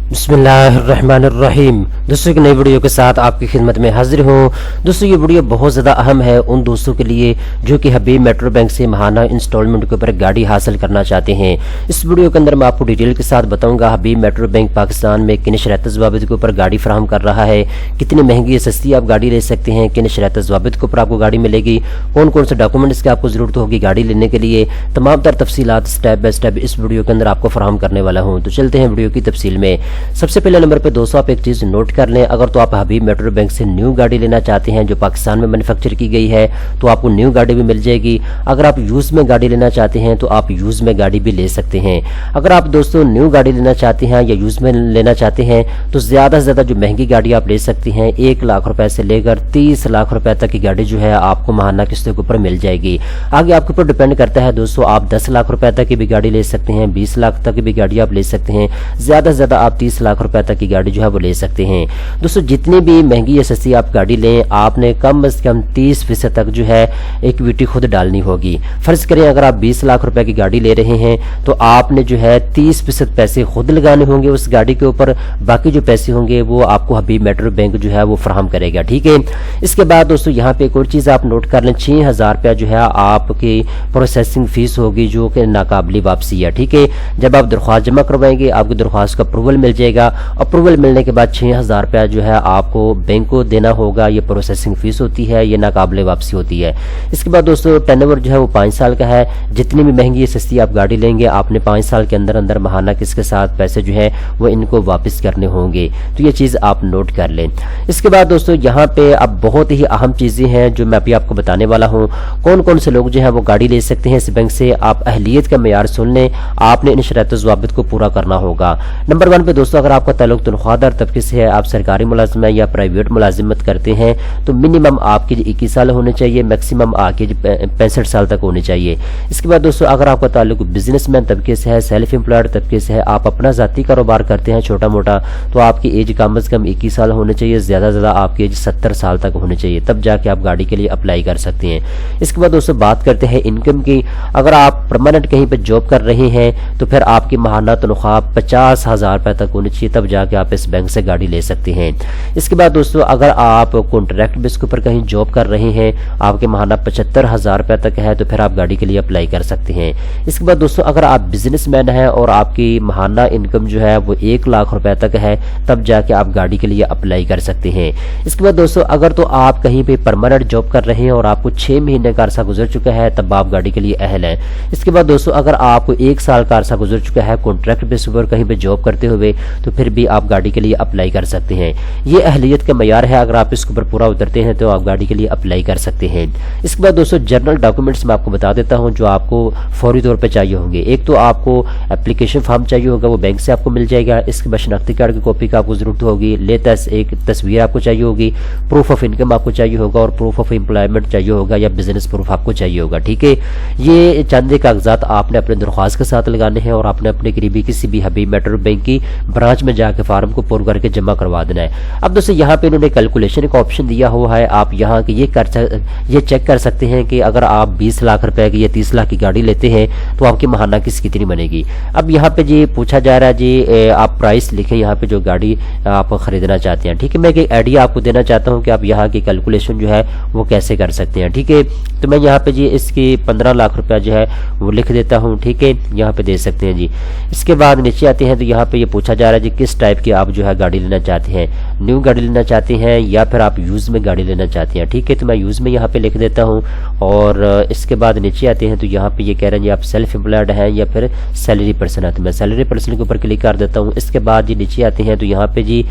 बिस्मिल्लाहिर्रहमानिर्रहीम। दोस्तों एक नई वीडियो के साथ आपकी खिदमत में हाजिर हूँ। दोस्तों ये वीडियो बहुत ज़्यादा अहम है उन दोस्तों के लिए जो कि हबीब मेट्रो बैंक से माहाना इंस्टॉलमेंट के ऊपर गाड़ी हासिल करना चाहते हैं। इस वीडियो के अंदर मैं आपको डिटेल के साथ बताऊंगा हबीब मेट्रो बैंक पाकिस्तान में किन शरत ज़वाबित के ऊपर गाड़ी फराहम कर रहा है, कितनी महंगी या सस्ती आप गाड़ी ले सकते हैं, किन शरत ज़वाबित के ऊपर आपको गाड़ी मिलेगी, कौन कौन से डॉक्यूमेंट्स की आपको ज़रूरत होगी गाड़ी लेने के लिए, तमाम तर तफसीलात स्टेप बाय स्टेप इस वीडियो के अंदर आपको फराहम करने वाला हूँ। तो चलते हैं वीडियो की तफसील में। सबसे पहले नंबर पे दोस्तों आप एक चीज नोट कर लें, अगर तो आप हबीब मेट्रो बैंक से न्यू गाड़ी लेना चाहते हैं जो पाकिस्तान में मैन्युफैक्चर की गई है तो आपको न्यू गाड़ी भी मिल जाएगी। अगर आप यूज में गाड़ी लेना चाहते हैं तो आप यूज में गाड़ी भी ले सकते हैं। अगर आप दोस्तों न्यू गाड़ी लेना चाहते हैं या यूज में लेना चाहते हैं तो ज्यादा से ज्यादा जो महंगी गाड़ी आप ले सकती हैं 1 लाख रुपए से लेकर 30 लाख रुपए तक की गाड़ी जो है आपको माहाना किस्तों के ऊपर मिल जाएगी। आगे आपके ऊपर डिपेंड करता है दोस्तों, आप 10 लाख रुपए तक की भी गाड़ी ले सकते हैं, 20 लाख तक की भी गाड़ी आप ले सकते हैं, ज्यादा से ज्यादा आप 30 लाख रुपए तक की गाड़ी जो है वो ले सकते हैं। दोस्तों जितनी भी महंगी या सस्ती आप गाड़ी लें आपने कम से कम 30% तक जो है इक्विटी खुद डालनी होगी। फर्ज करें अगर आप 20 लाख रुपए की गाड़ी ले रहे हैं तो आपने जो है 30% पैसे खुद लगाने होंगे उस गाड़ी के ऊपर, बाकी जो पैसे होंगे वो आपको हबीब मेट्रो बैंक जो है वो फराहम करेगा। ठीक है, इसके बाद दोस्तों यहाँ पे एक और चीज आप नोट कर लें, 6000 रुपया जो है आपकी प्रोसेसिंग फीस होगी जो कि नाकाबिल वापसी है। ठीक है, जब आप दरख्वास्त जमा करवाएंगे आपकी दरख्वास्त का अप्रूवल मिल जाएगा। अप्रूवल मिलने के बाद 6000 रुपया जो है आपको बैंक को देना होगा, ये प्रोसेसिंग फीस होती है, ये नाकाबिल वापसी होती है। इसके बाद दोस्तों टर्नओवर जो है वो 5 साल का है। जितनी भी महंगी या सस्ती आप गाड़ी लेंगे आपने 5 साल के अंदर अंदर माहाना किसके साथ पैसे जो है वो इनको वापस करने होंगे, तो ये चीज आप नोट कर लें। इसके बाद दोस्तों यहाँ पे अब बहुत ही अहम चीजें हैं जो मैं अभी आपको बताने वाला हूँ। कौन कौन से लोग जो है वो गाड़ी ले सकते हैं इस बैंक से, आप अहलियत का मेयार सुन लें, आपने इन शरत ज़वाबित को पूरा करना होगा। नंबर 1 पे दोस्तों अगर आपका ताल्लुक तनख्वाहदार तबके से है, आप सरकारी मुलाजिम है या प्राइवेट मुलाजिमत करते हैं तो मिनिमम आपकी 21 साल होने चाहिए, मैक्सिमम आपकी 65 साल तक होने चाहिए। इसके बाद दोस्तों अगर आपका ताल्लुक बिजनेसमैन तबके से है, सेल्फ एम्प्लॉयड तबके से है, आप अपना ज़ाती कारोबार करते हैं छोटा मोटा, तो आपकी एज कम से कम 21 साल होने चाहिए, ज़्यादा से ज़्यादा आपकी एज 70 साल तक होनी चाहिए, तब जाके आप गाड़ी के लिए अप्लाई कर सकते हैं। इसके बाद दोस्तों बात करते हैं इनकम की। अगर आप परमानेंट कहीं पर जॉब कर रहे हैं तो फिर आपकी माहाना तनख्वाह 50,000 रुपये तक होनी चाहिए, तब जाके आप इस बैंक से गाड़ी ले सकते हैं। इसके बाद दोस्तों अगर आप कॉन्ट्रैक्ट बेस के ऊपर कहीं जॉब कर रहे हैं, आपके माहाना 75,000 रुपये तक है, तो फिर आप गाड़ी के लिए अप्लाई कर सकते हैं। इसके बाद दोस्तों अगर आप बिजनेसमैन हैं और आपकी माहाना इनकम जो है वो 1 लाख रुपए तक है, तब जाके आप गाड़ी के लिए अप्लाई कर सकते हैं। इसके बाद दोस्तों अगर तो आप कहीं पे परमानेंट जॉब कर रहे हैं और आपको 6 महीने का अरसा गुजर चुका है तब आप गाड़ी के लिए अहल हैं। इसके बाद दोस्तों अगर आपको 1 साल का अरसा गुजर चुका है कॉन्ट्रैक्ट बेस पर कहीं पे जॉब करते हुए, तो फिर भी आप गाड़ी के लिए अप्लाई कर सकते हैं। ये अहलियत का मयार है, अगर आप इसके ऊपर पूरा उतरते हैं तो आप गाड़ी के लिए अप्लाई कर सकते हैं। इसके बाद दोस्तों जनरल डॉक्यूमेंट्स मैं आपको बता देता हूं जो आपको फौरी तौर पे चाहिए होंगे। एक तो आपको एप्लीकेशन फॉर्म चाहिए होगा, वो बैंक से आपको मिल जाएगा। इसके बाद शनाख्ती कार्ड की कॉपी का आपको जरूरत होगी, लेटेस्ट एक तस्वीर आपको चाहिए होगी, प्रूफ ऑफ इनकम आपको चाहिए होगा और प्रूफ ऑफ एम्प्लॉयमेंट चाहिए होगा या बिजनेस प्रूफ आपको चाहिए होगा। ठीक है, ये चंद कागजात आपने अपने दरख्वास्त के साथ लगाने हैं और आपने अपने करीबी किसी भी हबीब मेट्रो बैंक की ब्रांच में जाकर फार्म को पूरा करके जमा करवा देना है। अब दोस्तों यहाँ पे इन्होंने कैलकुलेशन का ऑप्शन दिया हुआ है, आप यहाँ के ये चेक कर सकते हैं कि अगर आप 20 लाख रुपए की या 30 लाख की गाड़ी लेते हैं तो आपकी माहाना किस्त कितनी बनेगी। अब यहाँ पे जी पूछा जा रहा है जी आप प्राइस लिखें यहाँ पे जो गाड़ी आप खरीदना चाहते हैं। ठीक है, मैं एक आइडिया आपको देना चाहता हूँ कि आप यहाँ की कैलकुलेशन जो है वो कैसे कर सकते हैं। ठीक है, तो मैं यहाँ पे जी इसकी 15 लाख रुपया जो है वो लिख देता हूँ। ठीक है, यहाँ पे दे सकते हैं जी। इसके बाद नीचे आते हैं तो यहाँ पे ये पूछा जा रहा है जी किस टाइप की आप जो है गाड़ी लेना चाहते हैं, न्यू गाड़ी लेना चाहते हैं या फिर आप यूज में गाड़ी लेना चाहते हैं। ठीक है, तो मैं यूज में यहाँ पे लिख देता हूँ। और इसके बाद नीचे आते हैं तो यहाँ पे ये कह रहे हैं जी आप सेल्फ एम्प्लॉयड हैं या फिर सैलरी पर्सन है, तो मैं सैलरी पर्सन के ऊपर क्लिक कर देता हूँ। इसके बाद जी नीचे आते हैं तो यहाँ पे जी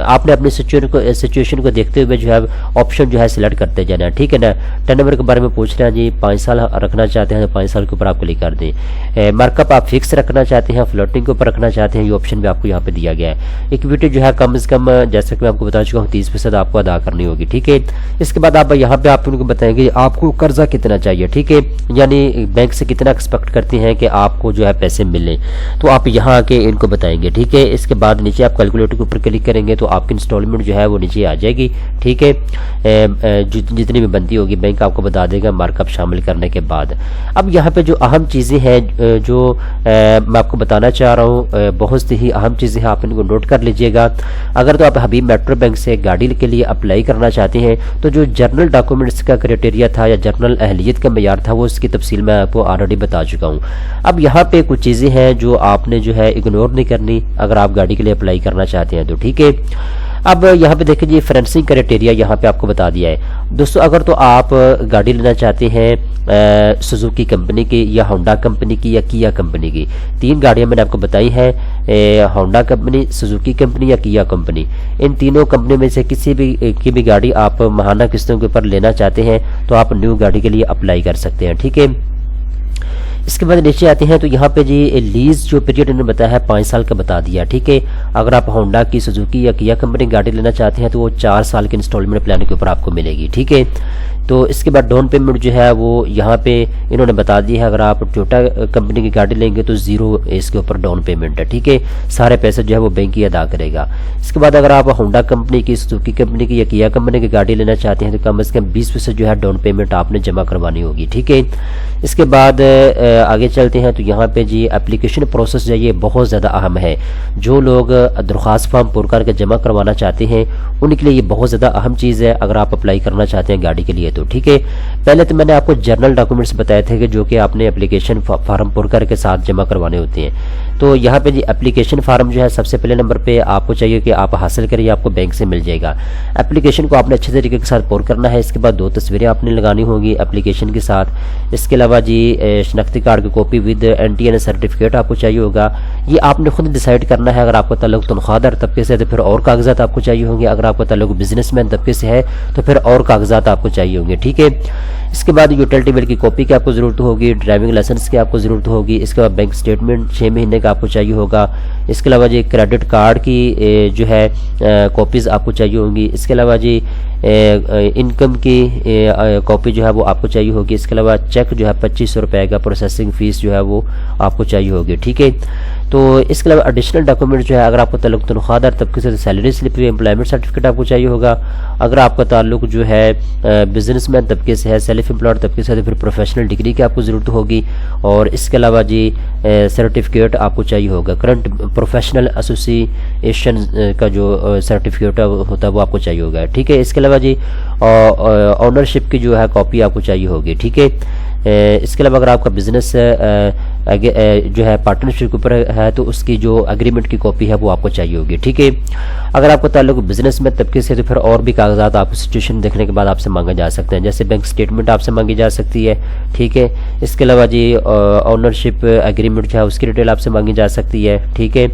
आपने अपनी सिचुएशन को देखते हुए जो है ऑप्शन जो है सिलेक्ट करते जाना है। ठीक है ना, टर्नओवर के बारे में पूछ रहे हैं जी 5 साल रखना चाहते हैं तो 5 साल के ऊपर आप क्लिक कर दें। मार्कअप आप फिक्स रखना चाहते हैं, फ्लोटिंग के ऊपर रखना चाहते हैं, ये ऑप्शन भी आपको यहाँ पे दिया गया है। इक्विटी जो है कम से कम जैसा कि मैं आपको बता चुका हूँ 30% आपको अदा करनी होगी। ठीक है, इसके बाद आप यहाँ पे आप उनको बताएंगे आपको कर्जा कितना चाहिए। ठीक है, यानी बैंक से कितना एक्सपेक्ट करते हैं कि आपको जो है पैसे मिले, तो आप यहाँ आके इनको बताएंगे। ठीक है, इसके बाद नीचे आप कैलकुलेटर के ऊपर क्लिक करेंगे तो आपकी इंस्टॉलमेंट जो है वो नीचे आ जाएगी। ठीक है, जितनी भी बनती होगी बैंक आपको बता देगा मार्कअप शामिल करने के बाद। अब यहाँ पे जो अहम चीज़ें हैं जो मैं आपको बताना चाह रहा हूँ बहुत ही अहम चीज़ें हैं, आप इनको नोट कर लीजिएगा। अगर तो आप हबीब मेट्रो बैंक से गाड़ी के लिए अप्लाई करना चाहते हैं तो जो जर्नल डॉक्यूमेंट्स का क्राइटेरिया था या जर्नल अहलियत का मेयार था वो उसकी तफसील मैं आपको ऑलरेडी बता चुका हूँ। अब यहाँ पे कुछ चीज़ें हैं जो आपने जो है इग्नोर नहीं करनी अगर आप गाड़ी के लिए अप्लाई करना चाहते हैं तो, ठीक है। अब यहाँ पे देखिए जी फाइनेंसिंग क्राइटेरिया यहाँ पे आपको बता दिया है दोस्तों। अगर तो आप गाड़ी लेना चाहते हैं सुजुकी कंपनी की या होंडा कंपनी की या किया कंपनी की, 3 गाड़ियाँ मैंने आपको बताई हैं, होंडा कंपनी, सुजुकी कंपनी या किया कंपनी, इन तीनों कंपनी में से किसी भी की भी गाड़ी आप माहाना किस्तों के ऊपर लेना चाहते हैं तो आप न्यू गाड़ी के लिए अप्लाई कर सकते हैं, ठीक है। इसके बाद नीचे आते हैं तो यहाँ पे जी लीज जो पीरियड इन्होंने बताया है 5 साल का बता दिया, ठीक है। अगर आप होंडा की, सुजुकी या किया कंपनी गाड़ी लेना चाहते हैं तो वो 4 साल के इंस्टॉलमेंट प्लान के ऊपर आपको मिलेगी, ठीक है। तो इसके बाद डाउन पेमेंट जो है वो यहाँ पे इन्होंने बता दी है, अगर आप टोयोटा कंपनी की गाड़ी लेंगे तो 0 इसके ऊपर डाउन पेमेंट है, ठीक है। सारे पैसे जो है वो बैंक ही अदा करेगा। इसके बाद अगर आप होंडा कंपनी की, सुजुकी कंपनी की या किया कंपनी की गाड़ी लेना चाहते हैं तो कम से कम 20% जो है डाउन पेमेंट आपने जमा करवानी होगी, ठीक है। इसके बाद आगे चलते हैं तो यहाँ पे जी एप्लीकेशन प्रोसेस जो है ये बहुत ज़्यादा अहम है। जो लोग दरख्वास्त फॉर्म पुर करके जमा करवाना चाहते हैं उनके लिए ये बहुत ज़्यादा अहम चीज़ है अगर आप अप्लाई करना चाहते हैं गाड़ी के लिए तो, ठीक है। पहले तो मैंने आपको जर्नल डॉक्यूमेंट्स बताए थे कि जो कि आपने एप्लीकेशन फॉर्म पुर करके साथ जमा करवाने होते हैं। तो यहाँ पे जी एप्लीकेशन फार्म जो है सबसे पहले नंबर पे आपको चाहिए कि आप हासिल करिए, आपको बैंक से मिल जाएगा। एप्लीकेशन को आपने अच्छे तरीके के साथ पुर करना है। इसके बाद 2 तस्वीरें आपने लगानी होगी एप्लीकेशन के साथ। इसके अलावा जी शनाख्ती कार्ड की कॉपी विद NTN सर्टिफिकेट आपको चाहिए होगा। ये आपने खुद डिसाइड करना है। अगर आपका ताल्लुक तनख्वाहदार तबके से है तो फिर और कागजात आपको चाहिए होंगे, अगर आपका ताल्लुक बिजनेसमैन तबके से है तो फिर और कागजात आपको चाहिए होंगे, ठीक है। इसके बाद यूटिलिटी बिल की कॉपी की आपको ज़रूरत होगी, ड्राइविंग लाइसेंस की आपको ज़रूरत होगी। इसके बाद बैंक स्टेटमेंट 6 महीने का आपको चाहिए होगा। इसके अलावा जी क्रेडिट कार्ड की जो है कॉपीज़ आपको चाहिए होंगी। इसके अलावा जी इनकम की कॉपी जो है वो आपको चाहिए होगी। इसके अलावा चेक जो है 2500 रुपये का प्रोसेसिंग फ़ीस जो है वो आपको चाहिए होगी, ठीक है। तो इसके अलावा एडिशनल डॉक्यूमेंट जो है अगर आपका ताल्लुक तनख्वाहदार तबके से तो सैलरी स्लिप, एम्प्लॉयमेंट सर्टिफिकेट आपको चाहिए होगा। अगर आपका ताल्लुक जो है बिजनेसमैन तबके से है, सेल्फ एम्प्लॉयड तबके से, तो फिर प्रोफेशनल डिग्री की आपको ज़रूरत होगी। और इसके अलावा जी सर्टिफिकेट आपको चाहिए होगा, करंट प्रोफेशनल एसोसिएशन का जो सर्टिफिकेट होता है वो आपको चाहिए होगा, ठीक है। इसके अलावा जी ऑनरशिप की जो है कॉपी आपको चाहिए होगी, ठीक है। इसके अलावा अगर आपका बिजनेस जो है पार्टनरशिप के ऊपर है तो उसकी जो एग्रीमेंट की कॉपी है वो आपको चाहिए होगी, ठीक है। अगर आपका ताल्लुक बिजनेस में तबके से तो फिर और भी कागजात आपको सिचुएशन देखने के बाद आपसे मांगे जा सकते हैं, जैसे बैंक स्टेटमेंट आपसे मांगी जा सकती है, ठीक है। इसके अलावा जी ऑनरशिप एग्रीमेंट जो है उसकी डिटेल आपसे मांगी जा सकती है, ठीक है।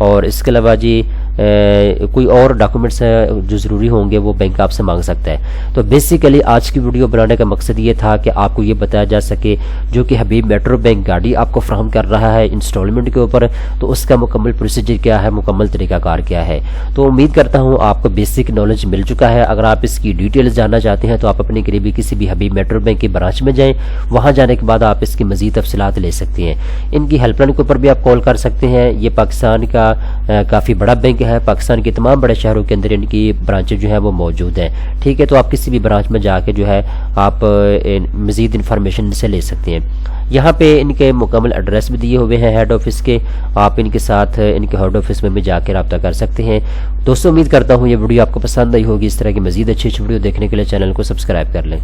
और इसके अलावा जी कोई और डॉक्यूमेंट्स जो ज़रूरी होंगे वो बैंक आपसे मांग सकता है। तो बेसिकली आज की वीडियो बनाने का मकसद ये था कि आपको ये बताया जा सके जो कि हबीब मेट्रो बैंक गाड़ी आपको फ्राहम कर रहा है इंस्टॉलमेंट के ऊपर, तो उसका मुकम्मल प्रोसीजर क्या है, मुकम्मल तरीकाकार क्या है। तो उम्मीद करता हूँ आपको बेसिक नॉलेज मिल चुका है। अगर आप इसकी डिटेल्स जानना चाहते हैं तो आप अपने करीबी किसी भी हबीब मेट्रो बैंक की ब्रांच में जाएँ, वहाँ जाने के बाद आप इसकी मज़ीद तफसीलात ले सकते हैं। इनकी हेल्पलाइन के ऊपर भी आप कॉल कर सकते हैं। ये पाकिस्तान का काफ़ी बड़ा बैंक है, पाकिस्तान के तमाम बड़े शहरों के अंदर इनकी ब्रांचेज जो है वो मौजूद हैं, ठीक है। तो आप किसी भी ब्रांच में जाके जो है आप मज़ीद इन्फॉर्मेशन से ले सकते हैं। यहाँ पे इनके मुकम्मल एड्रेस भी दिए हुए हैं हेड ऑफिस के, आप इनके साथ इनके हेड ऑफिस में भी जाकर रब्ता कर सकते हैं। दोस्तों उम्मीद करता हूँ ये वीडियो आपको पसंद आई होगी। इस तरह की मज़ीद अच्छी वीडियो देखने के लिए चैनल को सब्सक्राइब कर लें।